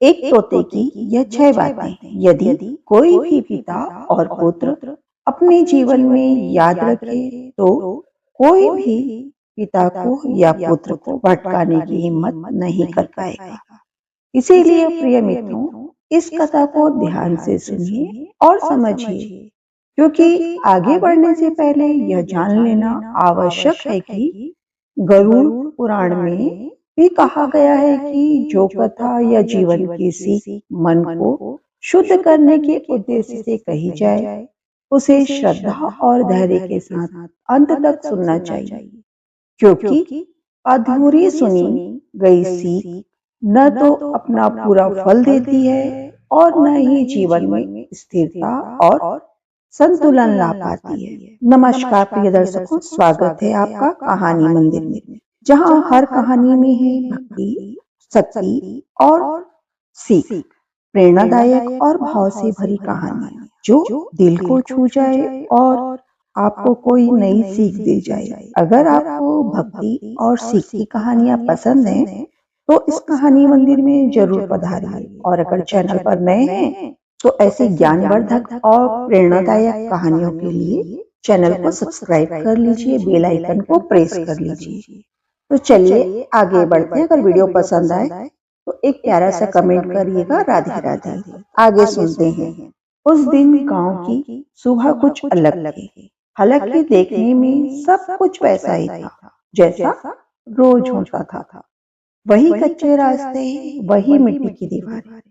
एक तोते की यह 6 बातें यदि कोई भी पिता और पुत्र अपने जीवन में याद रखे तो कोई भी पिता को या पुत्र को भटकाने की हिम्मत नहीं कर पाएगा। इसीलिए प्रिय मित्रों, इस कथा को ध्यान से सुनिए और समझिए, क्योंकि आगे बढ़ने से पहले यह जान लेना आवश्यक है कि गरुड़ पुराण में भी कहा गया है कि जो कथा या जीवन की सीख मन को शुद्ध करने के उद्देश्य से कही जाए, उसे श्रद्धा और धैर्य के साथ अंत तक सुनना चाहिए, क्योंकि अधूरी सुनी गई सीख न तो अपना पूरा फल देती है और न ही जीवन में स्थिरता और संतुलन ला पाती है। नमस्कार प्रिय दर्शकों, स्वागत है आपका कहानी मंदिर में, जहां हर कहानी में है भक्ति, शक्ति और सीख, प्रेरणादायक और भाव से भरी कहानियां जो दिल को छू जाए और आपको कोई नई सीख दे जाए। अगर आपको भक्ति और सीख की कहानियां पसंद हैं, तो इस कहानी मंदिर में जरूर पधारिए। और अगर चैनल पर नए हैं तो ऐसी ज्ञानवर्धक और प्रेरणादायक कहानियों के लिए चैनल को सब्सक्राइब कर लीजिए, बेल आइकन को प्रेस कर लीजिए। तो चलिए आगे बढ़ते हैं। अगर वीडियो पसंद आए तो एक प्यारा सा कमेंट करिएगा। राधे राधे। आगे सुनते हैं। उस दिन गांव की सुबह कुछ अलग थी। हालांकि देखने में सब कुछ वैसा ही था जैसा रोज होता था। वही कच्चे रास्ते, वही मिट्टी की दीवारें,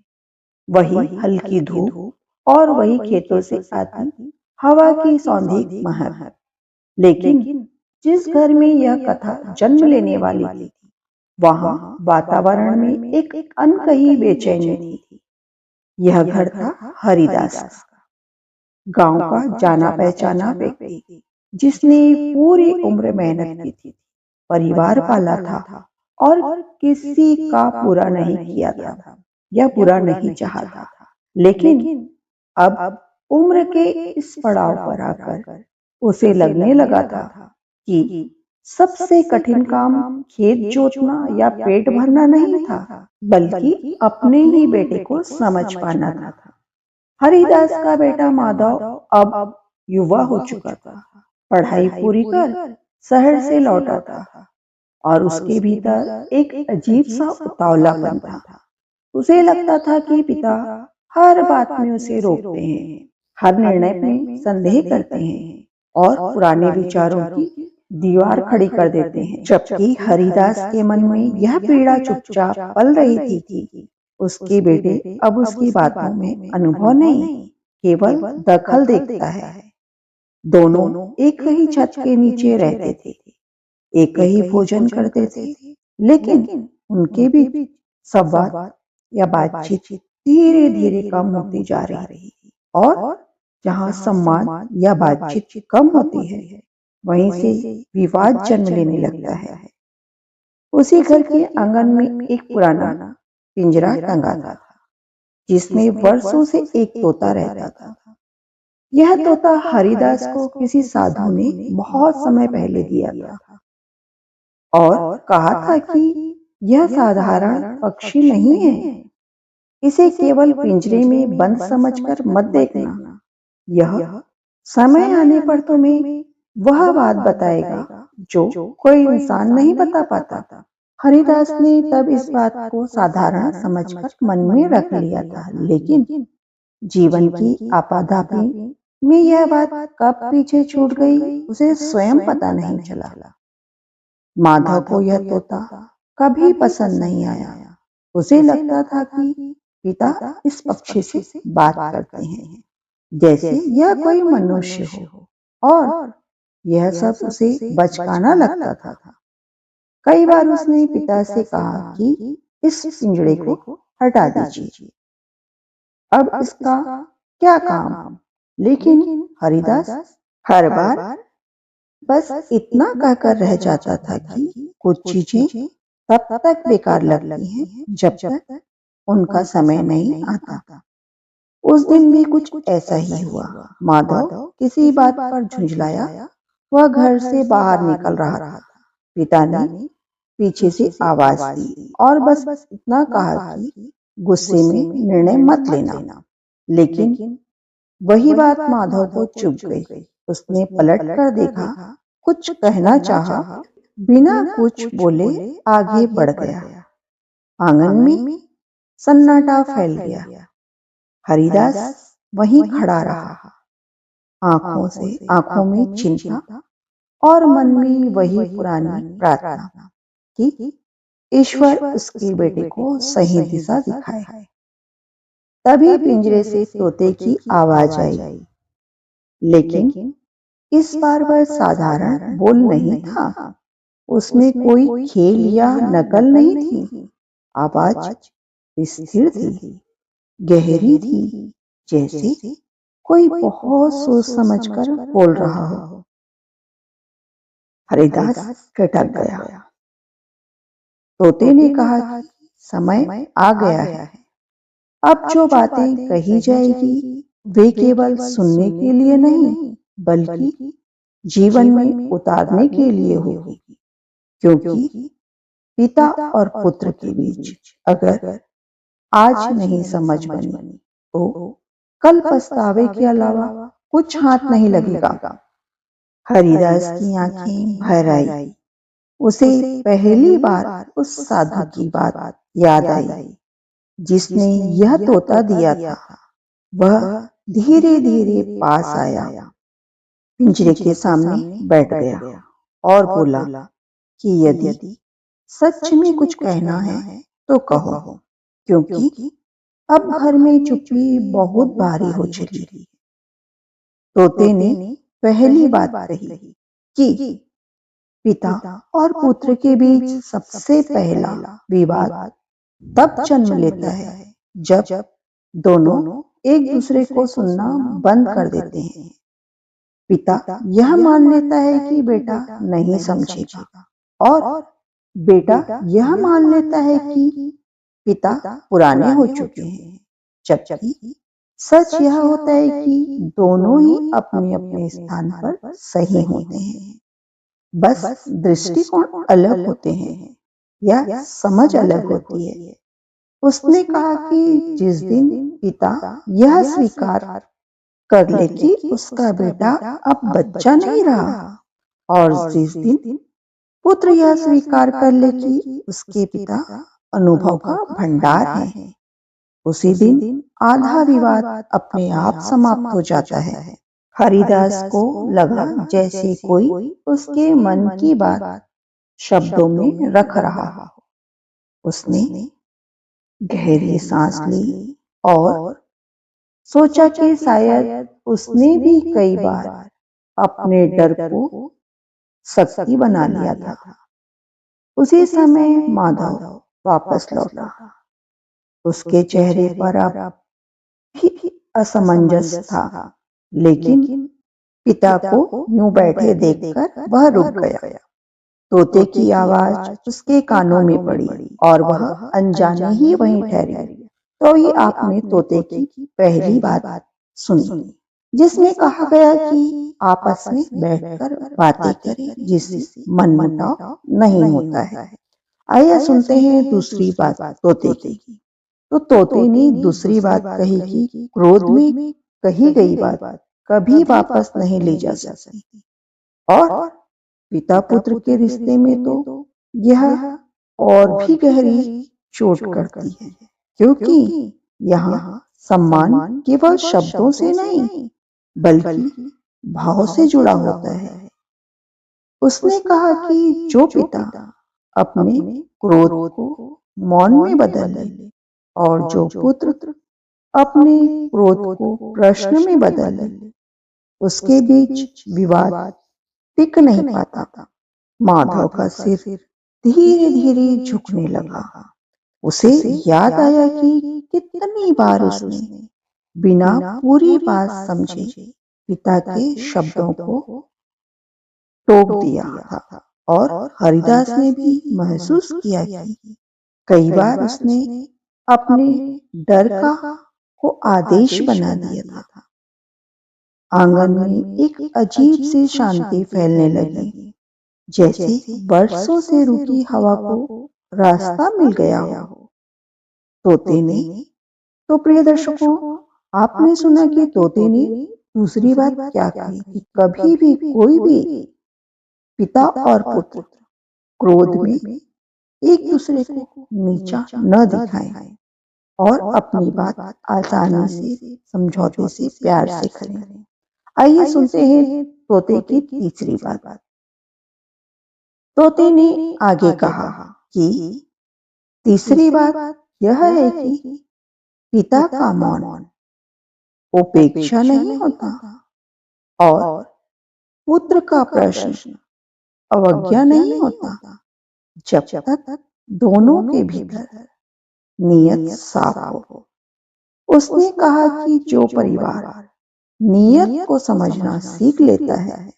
वही हल्की धूप और वही खेतों से आती हवा की सौंधी महक। लेकिन जिस घर में यह कथा जन्म लेने वाली थी, वहां वातावरण में एक अनकही बेचैनी थी। यह घर था हरिदास का, गांव का जाना पहचाना व्यक्ति, जिसने पूरी उम्र मेहनत की थी, परिवार पाला था और किसी का बुरा नहीं किया था या बुरा नहीं चाहा था। लेकिन अब उम्र के इस पड़ाव पर आकर उसे लगने लगा था कि सबसे कठिन काम खेत जोतना या पेट भरना नहीं था, बल्कि अपने ही बेटे को समझ पाना था। हरिदास का बेटा माधव अब युवा हो चुका था, पढ़ाई पूरी कर शहर से लौटा था और उसके भीतर एक अजीब सा उतावलापन था। उसे लगता था कि पिता हर बात में उसे रोकते हैं, हर निर्णय में संदेह करते हैं और पुराने विचारों की दीवार खड़ी कर देते हैं। जबकि हरिदास के मन में यह पीड़ा चुपचाप पल रही थी कि उसके बेटे अब उसकी बातों में अनुभव नहीं, केवल दखल देखता है। दोनों एक ही छत के नीचे रहते थे, एक ही भोजन करते थे, लेकिन उनके बीच संवाद या बातचीत धीरे धीरे कम होती जा रही थी। और जहां सम्मान या बातचीत कम होती है, वहीं से विवाद जन्म लेने लगता है। उसी घर के आंगन में एक पुराना पिंजरा टंगा था, जिसमें वर्षों से एक तोता रहता था। यह तोता हरिदास को किसी साधु ने बहुत समय पहले दिया था और कहा था कि यह साधारण पक्षी नहीं है, इसे केवल पिंजरे में बंद समझकर मत देखना। यह समय आने पर तुम्हें वह बात बताएगा जो कोई इंसान नहीं बता पाता। हरिदास ने तब इस बात को साधारण समझकर मन में रख लिया था, लेकिन जीवन की आपाधापी में यह बात कब पीछे छूट गई, उसे स्वयं पता नहीं चला। माधव को यह तोता कभी पसंद नहीं आया। उसे लगता था कि पिता इस पक्षी से बात करते हैं जैसे यह कोई मनुष्य हो, और यह सब उसे बचकाना लगता था। कई बार उसने पिता से कहा कि इस पिंजड़े को हटा दीजिए, अब इसका क्या काम। लेकिन हरिदास हर बार बस इतना कहकर रह जाता था कि कुछ चीजें तब तक बेकार लगती हैं जब तक उनका समय नहीं आता। उस दिन भी कुछ ऐसा ही हुआ। माधव किसी बात पर झुंझलाया, वह घर से बाहर निकल रहा था। पिता ने पीछे से आवाज दी और बस इतना कहा कि गुस्से में निर्णय मत लेना। लेकिन वही बात माधव को चुभ गई। उसने पलट कर देखा, कुछ कहना चाहा, बिना कुछ बोले आगे बढ़ गया। आंगन में सन्नाटा फैल गया। हरिदास वहीं खड़ा रहा, आंखों में चिंता और मन में वही पुरानी प्रार्थना कि ईश्वर उसके बेटे को सही दिशा दिखाए। तभी पिंजरे से तोते की आवाज आई, लेकिन इस बार वह साधारण बोल नहीं था। उसमें कोई खेल या नकल नहीं थी। आवाज स्थिर थी, गहरी थी, जैसे कोई बहुत सोच समझकर बोल रहा हो। हरिदास ठिठक गया। तोते ने कहा कि समय आ गया है। अब जो बातें कही जाएगी वे केवल सुनने के लिए नहीं, बल्कि जीवन में उतारने के लिए होगी। क्योंकि पिता और पुत्र के बीच अगर आज नहीं समझ बनी तो कल पछतावे के अलावा कुछ हाथ नहीं लगेगा। हरिदास की आंखें भर आई। उसे पहली बार उस साधु की बात याद आई जिसने यह तोता दिया था। वह धीरे धीरे पास आया, पिंजरे के सामने बैठ गया और बोला कि यदि सच में कुछ कहना है तो कहो, क्योंकि अब घर में चुप्पी बहुत भारी हो चली। तोते ने पहली बात कही कि पिता और पुत्र के बीच सबसे पहला विवाद तब जन्म लेता है जब दोनों एक दूसरे को सुनना बंद कर देते हैं। पिता यह मान लेता है कि बेटा नहीं समझेगा और बेटा यह मान लेता है कि पिता पुराने हो चुके हैं। जबकि सच यह होता है कि दोनों ही अपने अपने स्थान पर सही होते हैं। बस दृष्टिकोण अलग होते हैं या समझ अलग होती है। उसने कहा कि जिस दिन पिता यह स्वीकार कर ले कि उसका बेटा अब बच्चा नहीं रहा और जिस दिन पुत्र यह स्वीकार कर ले कि उसके पिता अनुभव का भंडार है, उसी दिन आधा विवाद अपने आप समाप्त हो जाता है। हरिदास को लगा जैसे कोई उसके मन की बात शब्दों में रख रहा हो। उसने गहरी सांस ली और सोचा कि शायद उसने भी कई बार अपने डर को शक्ति बना लिया था। उसी समय माधव वापस लौटा। उसके चेहरे पर अब भी असमंजस था, लेकिन पिता को यूं बैठे देखकर वह रुक गया। तोते की आवाज उसके कानों में पड़ी और वह अनजाने ही वहीं ठहरी। तो ही आपने तोते की पहली बात सुनी, जिसमें कहा गया कि आपस में बैठकर बातें करें जिससे मनमुटाव नहीं होता है। आइए सुनते हैं दूसरी बात तोते की। तो तोते ने दूसरी बात कही कि क्रोध में कही गई बात कभी वापस नहीं ली जा सकती और पिता पुत्र के रिश्ते में तो यह और भी गहरी चोट करती है, क्योंकि यहाँ सम्मान केवल शब्दों से नहीं बल्कि भाव से जुड़ा होता है। उसने कहा कि जो पिता अपने क्रोध को मौन में बदल ले और जो पुत्र अपने क्रोध को प्रश्न में बदल ले, उसके बीच विवाद टिक नहीं पाता। माधव का सिर धीरे धीरे झुकने लगा। उसे याद आया कि कितनी बार उसने बिना पूरी बात समझे पिता के शब्दों को टोक दिया था और हरिदास ने भी महसूस किया कि कई बार उसने अपने डर का को आदेश बना दिया था। आंगन में एक अजीब सी शांति फैलने लगी, जैसे वर्षों से रुकी हवा को रास्ता मिल गया हो। तोते ने, तो प्रिय दर्शकों, आपने सुना कि तोते ने दूसरी बात क्या कही कि कभी भी कोई भी पिता और पुत्र क्रोध में एक दूसरे को नीचा न दिखाएं और अपनी बात आसानी से, समझौते से, प्यार से करें। आइए सुनते हैं तोते की तीसरी बात। तोते ने आगे कहा कि तीसरी बात यह है कि पिता का मौन उपेक्षा नहीं होता और पुत्र का प्रश्न अवज्ञा नहीं होता जब तक दोनों के भीतर नियत साफ हो। उसने कहा कि जो परिवार नियत को समझना सीख लेता है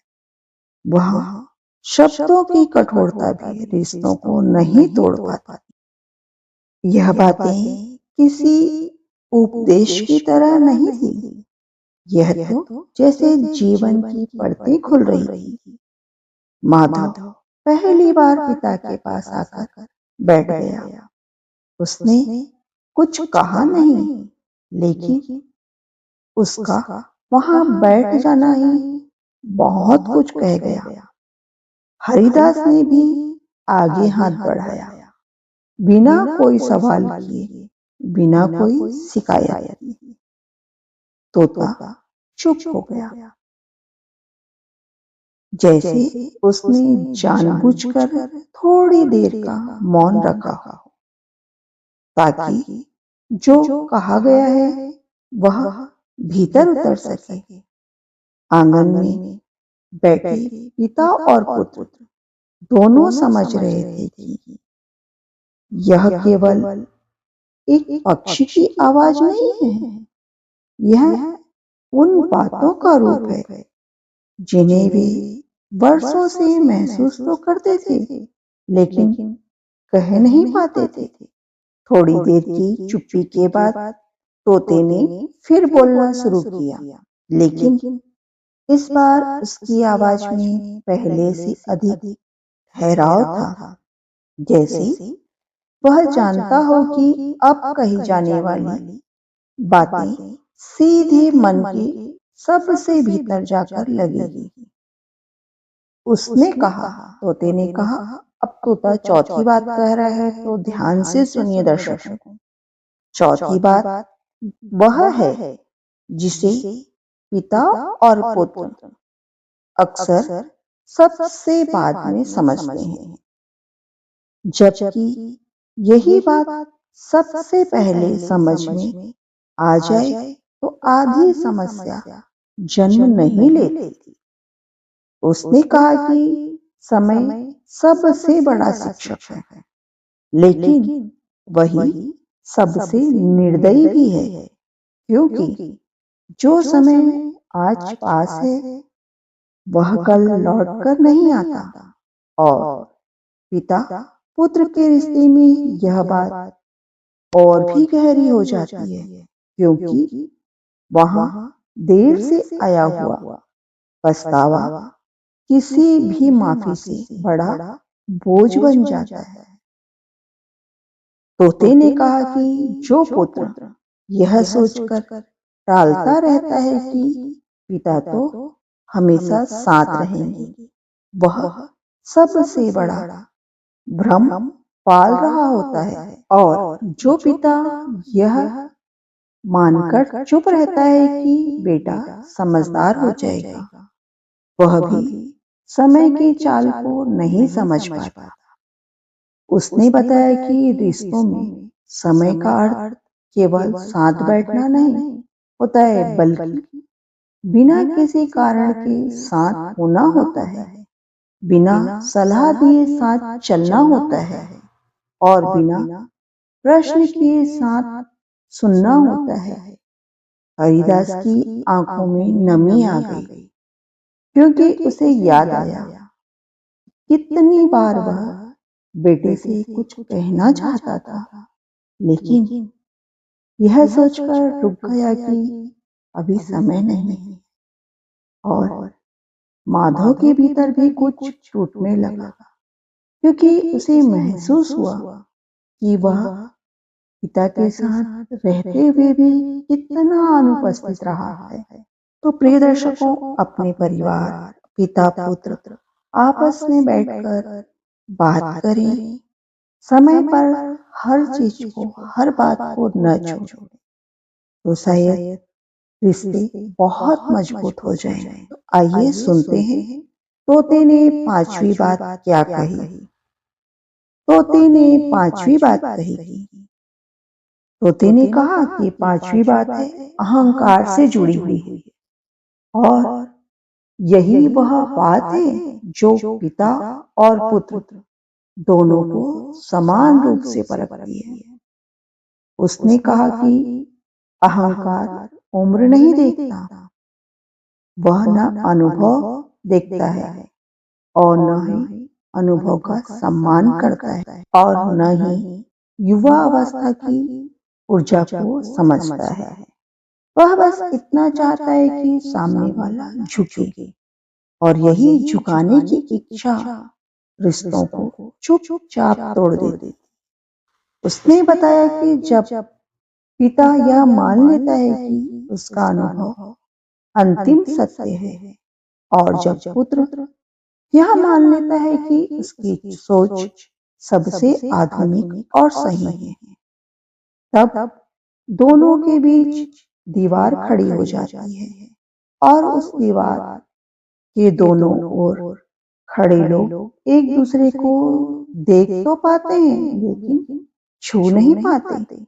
वह शब्दों की कठोरता भी रिश्तों को नहीं तोड़ पाता। यह बातें किसी उपदेश की तरह नहीं थी, यह तो जैसे जीवन की परतें खुल रही थी। माधव पहली बार पिता के पास आकर बैठ गया। उसने कुछ कहा नहीं, लेकिन उसका वहां बैठ जाना ही बहुत कुछ कह गया। हरिदास ने भी आगे हाथ बढ़ाया, बिना कोई सवाल किए, बिना कोई शिकायत। तोता चुप हो गया, जैसे उसने जानबूझकर थोड़ी देर का मौन रखा हो, ताकि जो कहा गया है वह भीतर उतर सके। आंगन में बैठे पिता और पुत्र दोनों समझ रहे थे कि यह केवल एक पक्षी की आवाज नहीं है, यह उन बातों का रूप है जिन्हें वे वर्षों से महसूस तो करते थे, लेकिन कह नहीं पाते थे। थोड़ी देर की चुप्पी के बाद तोते ने फिर बोलना शुरू किया, लेकिन इस बार उसकी आवाज में पहले से अधिक ठहराव था, जैसे वह जानता हो कि अब कही जाने वाली बातें सीधे मन के सबसे भीतर जाकर लगेगी। उसने कहा, तोते ने कहा, अब तोता चौथी बात कह रहा है, तो ध्यान से सुनिए दर्शकों। चौथी बात वह है जिसे पिता और पुत्र अक्सर सबसे बाद में समझते हैं, जबकि यही बात सबसे पहले समझ में आ जाए तो आधी समस्या जन्म नहीं लेती। उसने कहा कि समय सबसे बड़ा शिक्षक है, लेकिन वही सबसे निर्दयी भी है, क्योंकि जो समय आज पास है वह कल लौट कर नहीं आता। और पिता पुत्र के रिश्ते में यह बात और भी गहरी हो जाती है, क्योंकि वहां देर से आया हुआ पछतावा किसी भी माफी से बड़ा बोझ बन जाता है। तोते ने कहा कि जो पुत्र यह सोचकर टालता रहता है कि पिता तो हमेशा साथ रहेंगे, वह सबसे बड़ा भ्रम पाल रहा होता है। और जो पिता यह मानकर चुप रहता है कि बेटा समझदार हो जाएगा, वह भी समय की चाल को नहीं समझ पाता। उसने बताया कि रिश्तों में समय का अर्थ केवल साथ बैठना नहीं होता है, बल्कि बिना किसी कारण के साथ होना होता है, बिना सलाह दिए साथ चलना होता है, और बिना प्रश्न किए साथ सुनना होता है। हरिदास की आंखों में नमी आ गई, क्योंकि उसे याद आया कितनी बार वह बेटे से कुछ कहना चाहता था, लेकिन यह सोचकर रुक गया कि अभी समय नहीं है। और माधव के भीतर भी कुछ टूटने लगा, क्योंकि उसे महसूस हुआ कि वह पिता के साथ रहते हुए भी कितना अनुपस्थित रहा है। तो प्रिय दर्शकों, अपने परिवार, पिता पुत्र आपस में बैठकर बात करें, समय पर हर चीज को, हर बात को न छोड़ें, तो शायद रिश्ते बहुत मजबूत हो जाएंगे। तो आइए सुनते हैं तोते ने पांचवी बात क्या कही। तोते ने पांचवी बात कही। तोते ने कहा कि पांचवी बात है अहंकार से जुड़ी हुई है, और यही वह बात है जो पिता और पुत्र दोनों को समान रूप से परखती है। उसने कहा कि अहंकार उम्र नहीं देखता, वह न अनुभव देखता है और न ही अनुभव का सम्मान करता है, और न ही युवा अवस्था की ऊर्जा को समझता है। वह बस इतना चाहता है कि सामने वाला झुके, और यही झुकाने की इच्छा रिश्तों को चुपचाप तोड़ देती। उसने बताया कि जब पिता यह मान लेता है कि उसका अनुभव अंतिम सत्य है, और जब पुत्र यह मान लेता है कि उसकी सोच सबसे आधुनिक और सही है, तब दोनों के बीच दीवार खड़ी हो जाती है, और उस दीवार के दोनों ओर खड़े लोग एक दूसरे को देख तो पाते हैं, लेकिन छू नहीं पाते।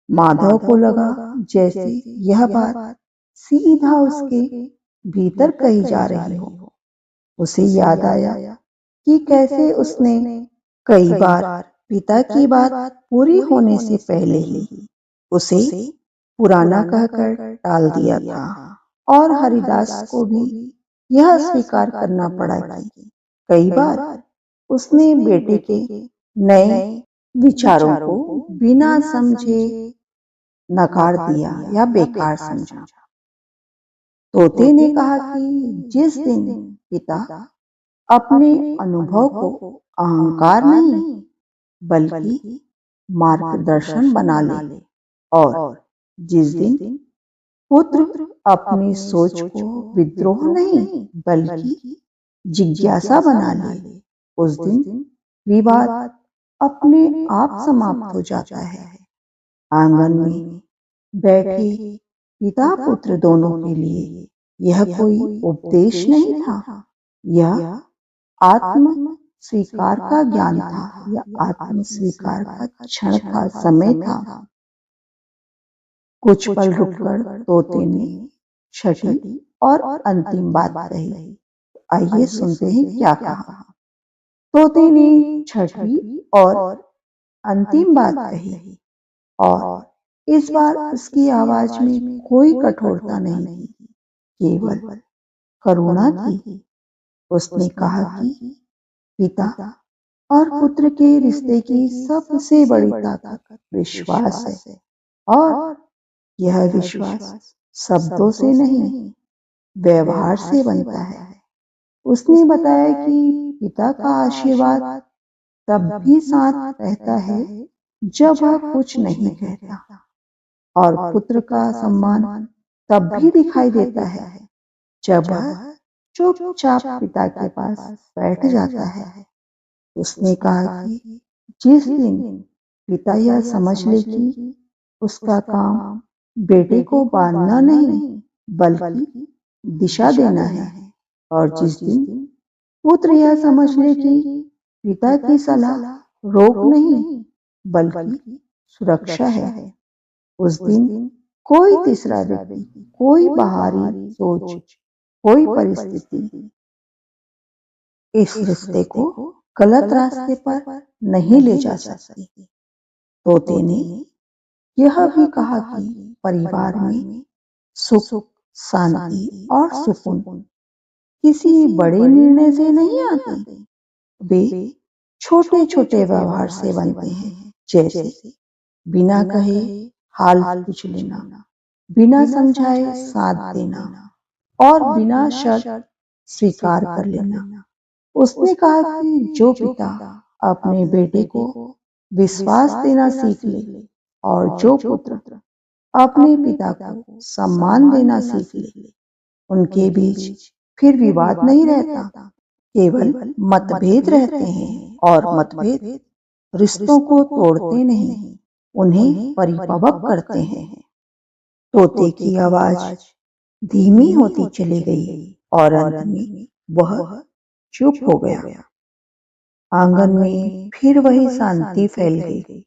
माधव को लगा जैसे यह बात सीधा उसके भीतर कही जा रही हो। उसे याद आया कि कैसे उसने कई बार पिता की बात पूरी होने से पहले ही उसे पुराना कहकर टाल दिया था, और हरिदास को भी यह स्वीकार करना पड़ा कि कई बार उसने बेटे के नए विचारों को बिना समझे नकार दिया या बेकार समझा। तोते ने कहा कि जिस दिन पिता अपने अनुभव को अहंकार नहीं बल्कि मार्गदर्शन बना ले, और जिस दिन पुत्र अपनी सोच को विद्रोह नहीं बल्कि जिज्ञासा बना ले, उस दिन विवाद अपने आप समाप्त हो जाता है। आंगन में बैठे पिता पुत्र दोनों के लिए यह कोई उपदेश नहीं था, यह आत्म स्वीकार का ज्ञान था, या आत्म स्वीकार का क्षण था, समय था। कुछ पल रुककर तोते ने छठी और अंतिम बात कही। आइए सुनते हैं क्या कहा। तोते ने छठी और अंतिम बात कही, और इस बार उसकी आवाज में कोई कठोरता नहीं थी, केवल करुणा थी। उसने कहा कि पिता और पुत्र के रिश्ते की सबसे बड़ी ताकत विश्वास है, और यह विश्वास शब्दों से नहीं व्यवहार से बनता है। उसने बताया कि पिता का आशीर्वाद तब भी साथ रहता है जब वह कुछ नहीं कहता, और पुत्र का सम्मान तब भी दिखाई देता है जब वह चुपचाप पिता के पास बैठ जाता है। उसने कहा कि जिस दिन पिता यह समझ ले कि उसका काम बेटे को बांधना नहीं बल्कि दिशा देना है, और जिस दिन पुत्र यह समझ ले कि पिता की सलाह रोक नहीं बल्कि सुरक्षा है, उस दिन कोई तीसरा व्यक्ति, कोई बाहरी सोच, कोई परिस्थिति इस रिश्ते को गलत रास्ते पर नहीं ले जा सकती। तोते ने यह भी कहा कि परिवार में सुख, शांति और सुकून किसी बड़े निर्णय से नहीं आते, वे छोटे छोटे व्यवहार से बनते हैं, जैसे बिना कहे हाल पूछ लेना, बिना समझाए साथ देना, और बिना शर्त स्वीकार कर लेना। उसने कहा कि जो पिता अपने बेटे को विश्वास देना सीख ले और जो पुत्र अपने पिता को सम्मान देना सीख ले, उनके बीच फिर विवाद नहीं रहता, केवल मतभेद रहते हैं और मतभेद रिश्तों को तोड़ते नहीं, उन्हें परिपक्व करते हैं। तोते की आवाज धीमी होती चली गई और अंत में वह चुप हो गया। आंगन में फिर वही शांति फैल गई,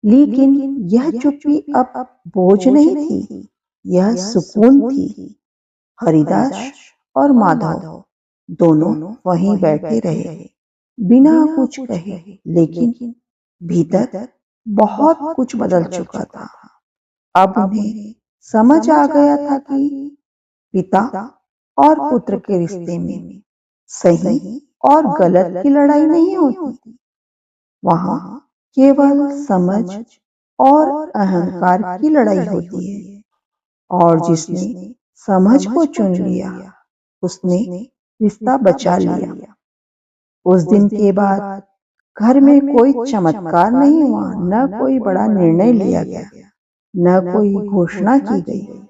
लेकिन यह चुप्पी अब बोझ नहीं थी, यह सुकून थी। हरिदास और माधव दोनों वहीं बैठे रहे, बिना कुछ कहे, लेकिन भीतर बहुत कुछ बदल चुका था। अब उन्हें समझ आ गया था कि पिता और पुत्र के रिश्ते में सही और गलत की लड़ाई नहीं होती, वहां केवल समझ और अहंकार की लड़ाई होती है। और जिसने समझ को चुन लिया, उसने रिश्ता बचा लिया। उस दिन के बाद घर में कोई चमत्कार नहीं हुआ, न कोई बड़ा निर्णय लिया गया, न कोई घोषणा की गई,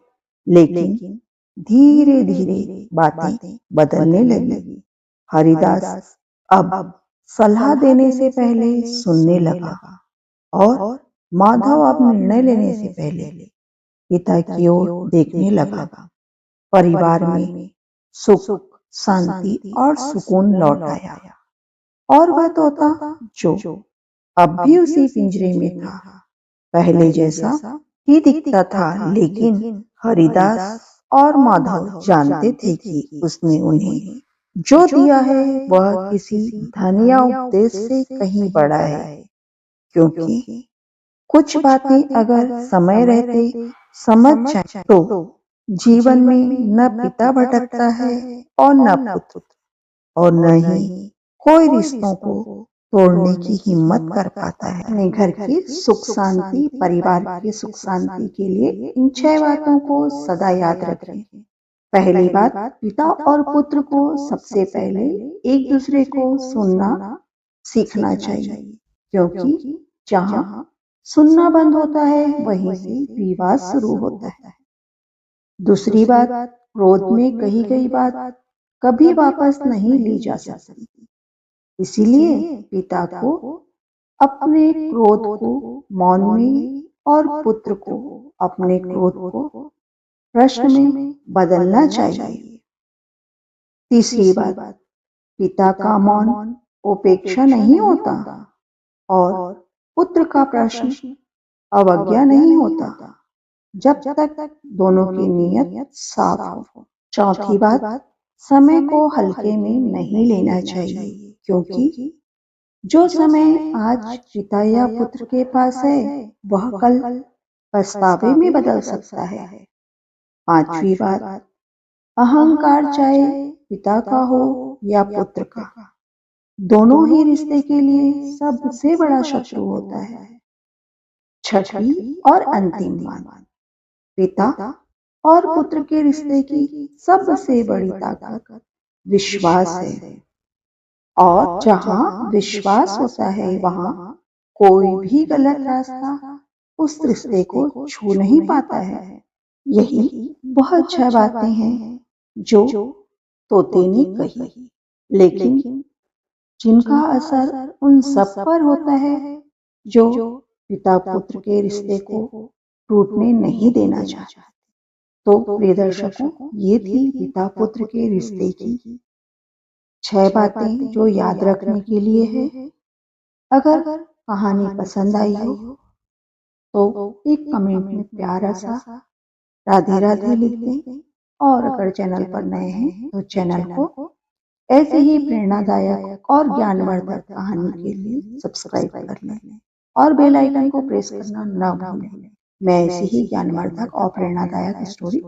लेकिन धीरे धीरे बातें बदलने लगी। हरिदास अब सलाह देने से पहले सुनने लगा और माधव अब निर्णय लेने से पहले पिता की ओर देखने लगा। परिवार में सुख, शांति और सुकून लौट आया। और वह तोता जो अब भी उसी पिंजरे में था, पहले जैसा ही दिखता था, लेकिन हरिदास और माधव जानते थे कि उसने उन्हें जो दिया है वह किसी धन या उपदेश से कहीं बड़ा है। क्योंकि कुछ बातें अगर समय रहते समझ जाए तो जीवन में न पिता भटकता है और न पुत्र, और न ही कोई रिश्तों को तोड़ने की हिम्मत कर पाता है। अपने घर की सुख शांति, परिवार की सुख शांति के लिए इन 6 बातों को सदा याद रखें। पहली बात, पिता और पुत्र को सबसे पहले एक दूसरे को सुनना सीखना चाहिए, क्योंकि जहां सुनना बंद होता है वहीं से विवाद शुरू होता है। दूसरी बात, क्रोध में कही गई बात कभी वापस नहीं ली जा सकती, इसीलिए पिता को अपने क्रोध को मौन में और पुत्र को अपने क्रोध को प्रश्न में बदलना चाहिए। तीसरी बात, पिता का मौन उपेक्षा नहीं होता और पुत्र का प्रश्न अवज्ञा नहीं होता, जब तक दोनों की नीयत साफ हो। चौथी बात, समय को हल्के में नहीं लेना चाहिए, क्योंकि जो समय आज पिता या पुत्र के पास है वह कल पछतावे में बदल सकता है। पांचवी बात, अहंकार चाहे पिता का हो या पुत्र का, दोनों ही रिश्ते के लिए सबसे बड़ा शत्रु होता है। छठी और अंतिम बात, पिता और पुत्र के रिश्ते की सबसे बड़ी ताकत विश्वास है, और जहां विश्वास होता है वहां कोई भी गलत रास्ता उस रिश्ते को छू नहीं पाता है। यही वह 6 बातें हैं जो तोते ने कही, लेकिन जिनका असर उन सब पर होता है जो पिता पुत्र के रिश्ते को टूटने नहीं देना चाहता। तो प्रिय दर्शकों, ये थी पिता पुत्र के रिश्ते की 6 बातें जो याद रखने के लिए है। अगर कहानी पसंद आई हो तो एक कमेंट में प्यारा सा राधे राधे लिख दें, और अगर चैनल पर नए हैं तो चैनल को ऐसे ही प्रेरणादायक और ज्ञानवर्धक कहानी के लिए सब्सक्राइब कर लें और बेल आइकन को प्रेस करना न भूलें। मैं ऐसी ही ज्ञानवर्धक और प्रेरणादायक स्टोरी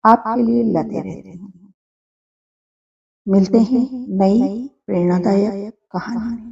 आपके लिए लाते रहती हूँ। मिलते हैं नई प्रेरणादायक कहानी।